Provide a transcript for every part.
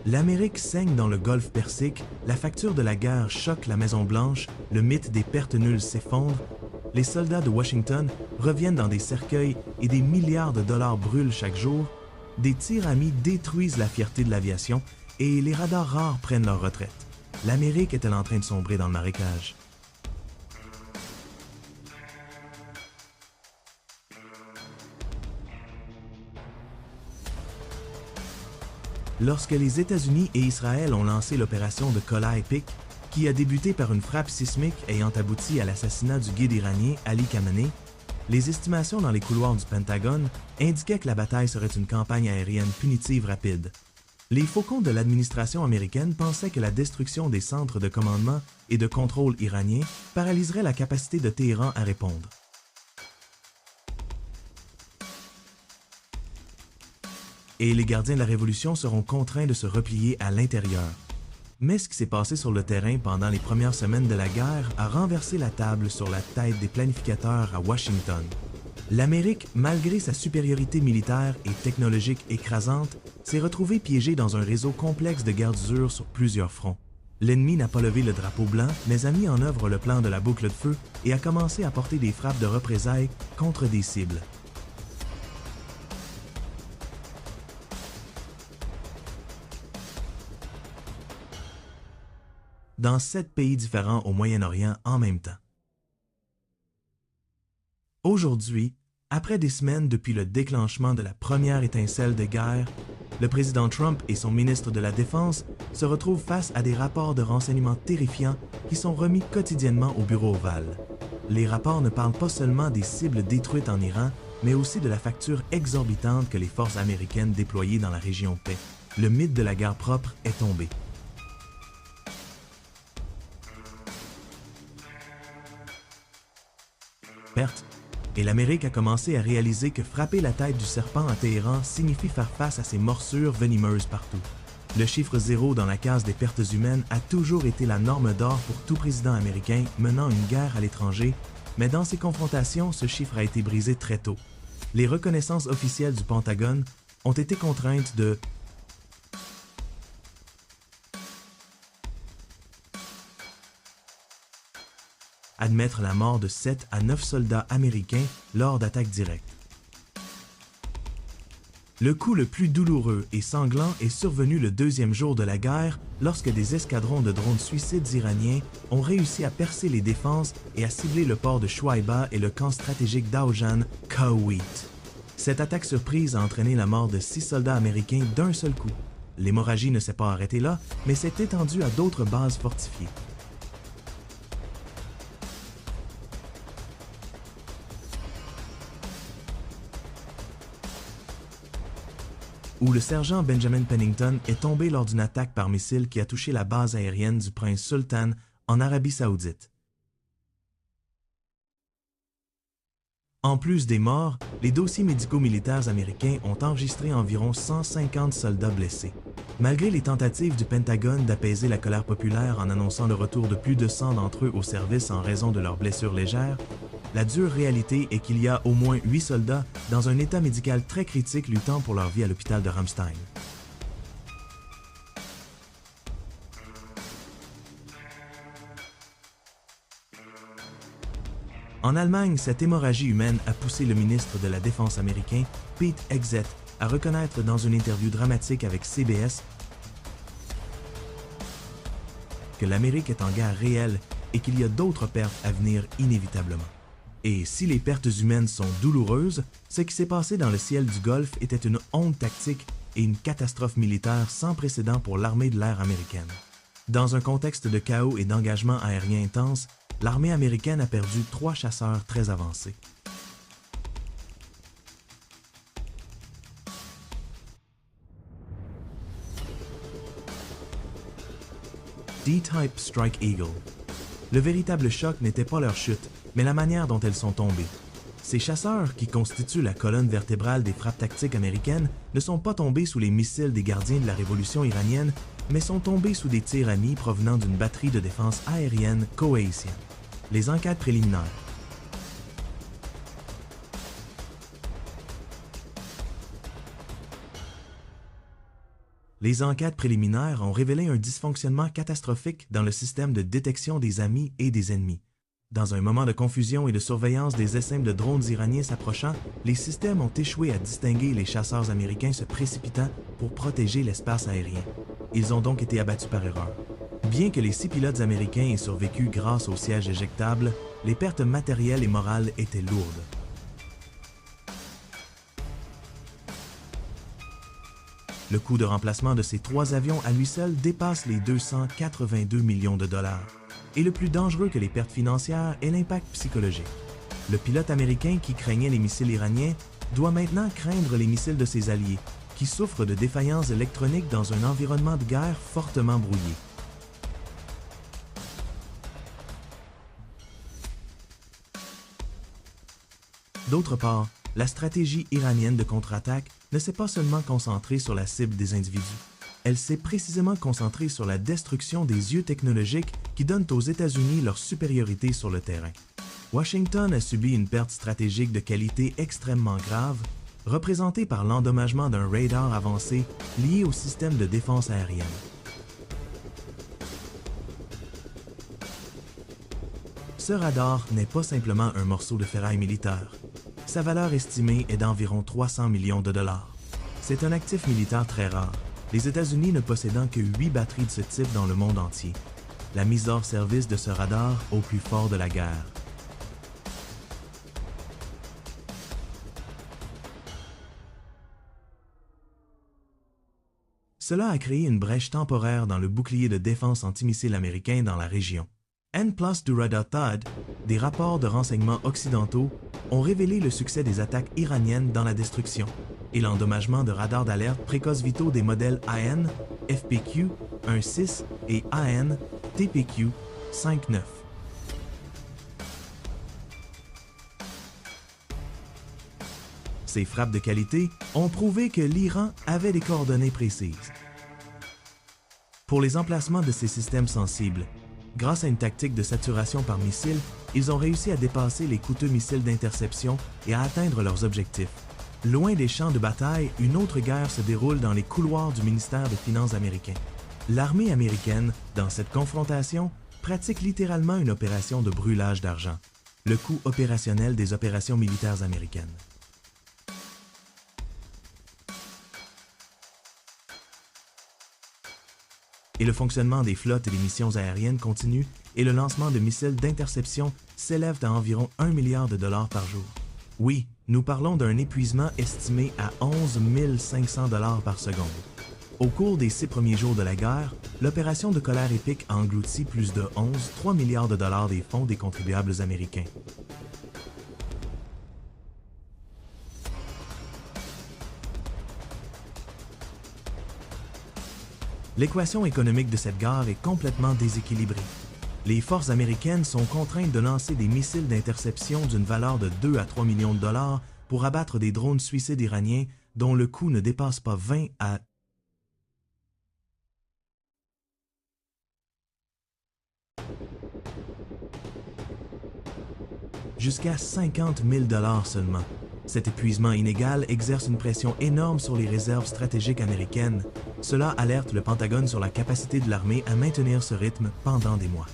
L'Amérique saigne dans le golfe Persique, la facture de la guerre choque la Maison-Blanche, le mythe des pertes nulles s'effondre, les soldats de Washington reviennent dans des cercueils et des milliards de dollars brûlent chaque jour, des tirs amis détruisent la fierté de l'aviation et les radars rares prennent leur retraite. L'Amérique est-elle en train de sombrer dans le marécage? Lorsque les États-Unis et Israël ont lancé l'opération de Kolaï Pic, qui a débuté par une frappe sismique ayant abouti à l'assassinat du guide iranien Ali Khamenei, les estimations dans les couloirs du Pentagone indiquaient que la bataille serait une campagne aérienne punitive rapide. Les faucons de l'administration américaine pensaient que la destruction des centres de commandement et de contrôle iraniens paralyserait la capacité de Téhéran à répondre. Et les gardiens de la Révolution seront contraints de se replier à l'intérieur. Mais ce qui s'est passé sur le terrain pendant les premières semaines de la guerre a renversé la table sur la tête des planificateurs à Washington. L'Amérique, malgré sa supériorité militaire et technologique écrasante, s'est retrouvée piégée dans un réseau complexe de guerre d'usure sur plusieurs fronts. L'ennemi n'a pas levé le drapeau blanc, mais a mis en œuvre le plan de la boucle de feu et a commencé à porter des frappes de représailles contre des cibles. Dans 7 pays différents au Moyen-Orient en même temps. Aujourd'hui, après des semaines depuis le déclenchement de la première étincelle de guerre, le président Trump et son ministre de la Défense se retrouvent face à des rapports de renseignement terrifiants qui sont remis quotidiennement au bureau ovale. Les rapports ne parlent pas seulement des cibles détruites en Iran, mais aussi de la facture exorbitante que les forces américaines déployées dans la région paient. Le mythe de la guerre propre est tombé. Perte, et l'Amérique a commencé à réaliser que frapper la tête du serpent à Téhéran signifie faire face à ses morsures venimeuses partout. Le chiffre 0 dans la case des pertes humaines a toujours été la norme d'or pour tout président américain menant une guerre à l'étranger, mais dans ces confrontations, ce chiffre a été brisé très tôt. Les reconnaissances officielles du Pentagone ont été contraintes de admettre la mort de 7 à 9 soldats américains lors d'attaques directes. Le coup le plus douloureux et sanglant est survenu le deuxième jour de la guerre lorsque des escadrons de drones suicides iraniens ont réussi à percer les défenses et à cibler le port de Chouaïba et le camp stratégique d'Aujan, Kuwait. Cette attaque surprise a entraîné la mort de 6 soldats américains d'un seul coup. L'hémorragie ne s'est pas arrêtée là, mais s'est étendue à d'autres bases fortifiées. Où le sergent Benjamin Pennington est tombé lors d'une attaque par missile qui a touché la base aérienne du prince Sultan en Arabie Saoudite. En plus des morts, les dossiers médico-militaires américains ont enregistré environ 150 soldats blessés. Malgré les tentatives du Pentagone d'apaiser la colère populaire en annonçant le retour de plus de 100 d'entre eux au service en raison de leurs blessures légères, la dure réalité est qu'il y a au moins 8 soldats dans un état médical très critique luttant pour leur vie à l'hôpital de Ramstein. En Allemagne, cette hémorragie humaine a poussé le ministre de la Défense américain, Pete Hegseth, à reconnaître dans une interview dramatique avec CBS que l'Amérique est en guerre réelle et qu'il y a d'autres pertes à venir inévitablement. Et si les pertes humaines sont douloureuses, ce qui s'est passé dans le ciel du Golfe était une honte tactique et une catastrophe militaire sans précédent pour l'armée de l'air américaine. Dans un contexte de chaos et d'engagement aérien intense, l'armée américaine a perdu 3 chasseurs très avancés. D-Type Strike Eagle. Le véritable choc n'était pas leur chute, mais la manière dont elles sont tombées. Ces chasseurs, qui constituent la colonne vertébrale des frappes tactiques américaines, ne sont pas tombés sous les missiles des gardiens de la révolution iranienne, mais sont tombés sous des tirs amis provenant d'une batterie de défense aérienne koweïtienne. Les enquêtes préliminaires. Les enquêtes préliminaires ont révélé un dysfonctionnement catastrophique dans le système de détection des amis et des ennemis. Dans un moment de confusion et de surveillance des essaims de drones iraniens s'approchant, les systèmes ont échoué à distinguer les chasseurs américains se précipitant pour protéger l'espace aérien. Ils ont donc été abattus par erreur. Bien que les 6 pilotes américains aient survécu grâce au siège éjectable, les pertes matérielles et morales étaient lourdes. Le coût de remplacement de ces 3 avions à lui seul dépasse les 282 millions de dollars. Et le plus dangereux que les pertes financières est l'impact psychologique. Le pilote américain qui craignait les missiles iraniens doit maintenant craindre les missiles de ses alliés, qui souffrent de défaillances électroniques dans un environnement de guerre fortement brouillé. D'autre part, la stratégie iranienne de contre-attaque ne s'est pas seulement concentrée sur la cible des individus. Elle s'est précisément concentrée sur la destruction des yeux technologiques qui donnent aux États-Unis leur supériorité sur le terrain. Washington a subi une perte stratégique de qualité extrêmement grave, représentée par l'endommagement d'un radar avancé lié au système de défense aérienne. Ce radar n'est pas simplement un morceau de ferraille militaire. Sa valeur estimée est d'environ 300 millions de dollars. C'est un actif militaire très rare, les États-Unis ne possédant que 8 batteries de ce type dans le monde entier. La mise hors service de ce radar au plus fort de la guerre. Cela a créé une brèche temporaire dans le bouclier de défense antimissile américain dans la région. N+ du Radar THAAD, des rapports de renseignements occidentaux, ont révélé le succès des attaques iraniennes dans la destruction et l'endommagement de radars d'alerte précoces vitaux des modèles AN, FPQ 1.6 et AN, TPQ 5.9. Ces frappes de qualité ont prouvé que l'Iran avait des coordonnées précises. Pour les emplacements de ces systèmes sensibles, grâce à une tactique de saturation par missile, ils ont réussi à dépasser les coûteux missiles d'interception et à atteindre leurs objectifs. Loin des champs de bataille, une autre guerre se déroule dans les couloirs du ministère des Finances américain. L'armée américaine, dans cette confrontation, pratique littéralement une opération de brûlage d'argent, le coût opérationnel des opérations militaires américaines. Et le fonctionnement des flottes et des missions aériennes continue et le lancement de missiles d'interception s'élève à environ 1 milliard de dollars par jour. Oui, nous parlons d'un épuisement estimé à 11 500 dollars par seconde. Au cours des 6 premiers jours de la guerre, l'opération de colère épique a englouti plus de 3 milliards de dollars des fonds des contribuables américains. L'équation économique de cette guerre est complètement déséquilibrée. Les forces américaines sont contraintes de lancer des missiles d'interception d'une valeur de 2 à 3 millions de dollars pour abattre des drones suicides iraniens dont le coût ne dépasse pas 20 à jusqu'à 50 000 dollars seulement. Cet épuisement inégal exerce une pression énorme sur les réserves stratégiques américaines. Cela alerte le Pentagone sur la capacité de l'armée à maintenir ce rythme pendant des mois.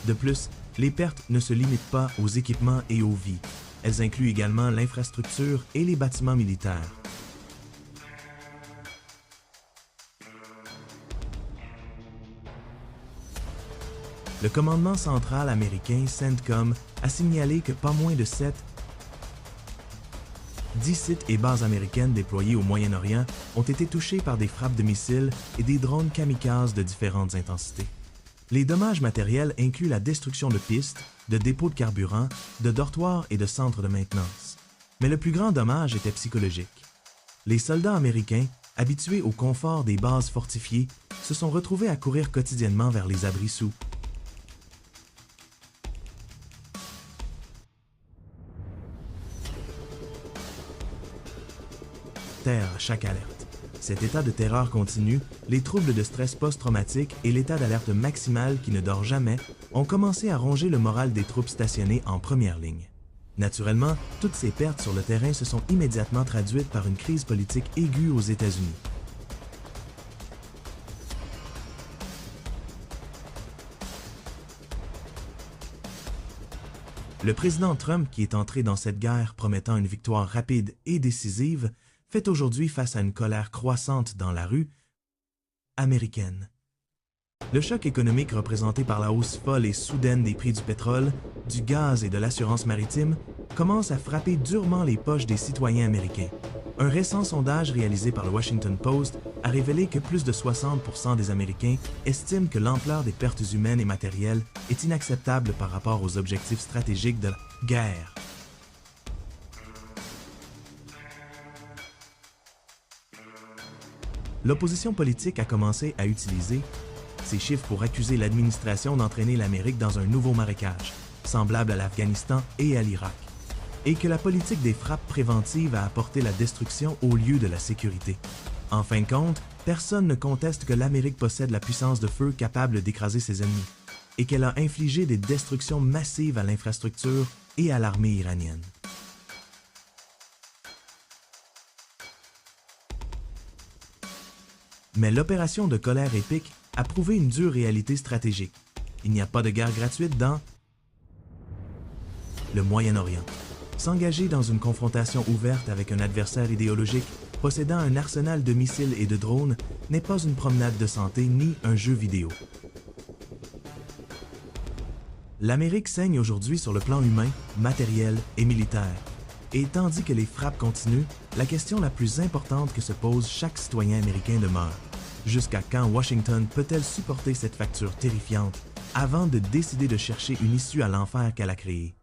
De plus, les pertes ne se limitent pas aux équipements et aux vies. Elles incluent également l'infrastructure et les bâtiments militaires. Le commandement central américain CENTCOM a signalé que pas moins de 10 sites et bases américaines déployées au Moyen-Orient ont été touchés par des frappes de missiles et des drones kamikazes de différentes intensités. Les dommages matériels incluent la destruction de pistes, de dépôts de carburant, de dortoirs et de centres de maintenance. Mais le plus grand dommage était psychologique. Les soldats américains, habitués au confort des bases fortifiées, se sont retrouvés à courir quotidiennement vers les abris sous. À chaque alerte. Cet état de terreur continu, les troubles de stress post-traumatique et l'état d'alerte maximale qui ne dort jamais ont commencé à ronger le moral des troupes stationnées en première ligne. Naturellement, toutes ces pertes sur le terrain se sont immédiatement traduites par une crise politique aiguë aux États-Unis. Le président Trump, qui est entré dans cette guerre promettant une victoire rapide et décisive, fait aujourd'hui face à une colère croissante dans la rue américaine. Le choc économique représenté par la hausse folle et soudaine des prix du pétrole, du gaz et de l'assurance maritime commence à frapper durement les poches des citoyens américains. Un récent sondage réalisé par le Washington Post a révélé que plus de 60% des Américains estiment que l'ampleur des pertes humaines et matérielles est inacceptable par rapport aux objectifs stratégiques de la guerre. L'opposition politique a commencé à utiliser ces chiffres pour accuser l'administration d'entraîner l'Amérique dans un nouveau marécage, semblable à l'Afghanistan et à l'Irak, et que la politique des frappes préventives a apporté la destruction au lieu de la sécurité. En fin de compte, personne ne conteste que l'Amérique possède la puissance de feu capable d'écraser ses ennemis, et qu'elle a infligé des destructions massives à l'infrastructure et à l'armée iranienne. Mais l'opération de colère épique a prouvé une dure réalité stratégique. Il n'y a pas de guerre gratuite dans le Moyen-Orient. S'engager dans une confrontation ouverte avec un adversaire idéologique possédant un arsenal de missiles et de drones n'est pas une promenade de santé ni un jeu vidéo. L'Amérique saigne aujourd'hui sur le plan humain, matériel et militaire. Et tandis que les frappes continuent, la question la plus importante que se pose chaque citoyen américain demeure. Jusqu'à quand Washington peut-elle supporter cette facture terrifiante avant de décider de chercher une issue à l'enfer qu'elle a créé?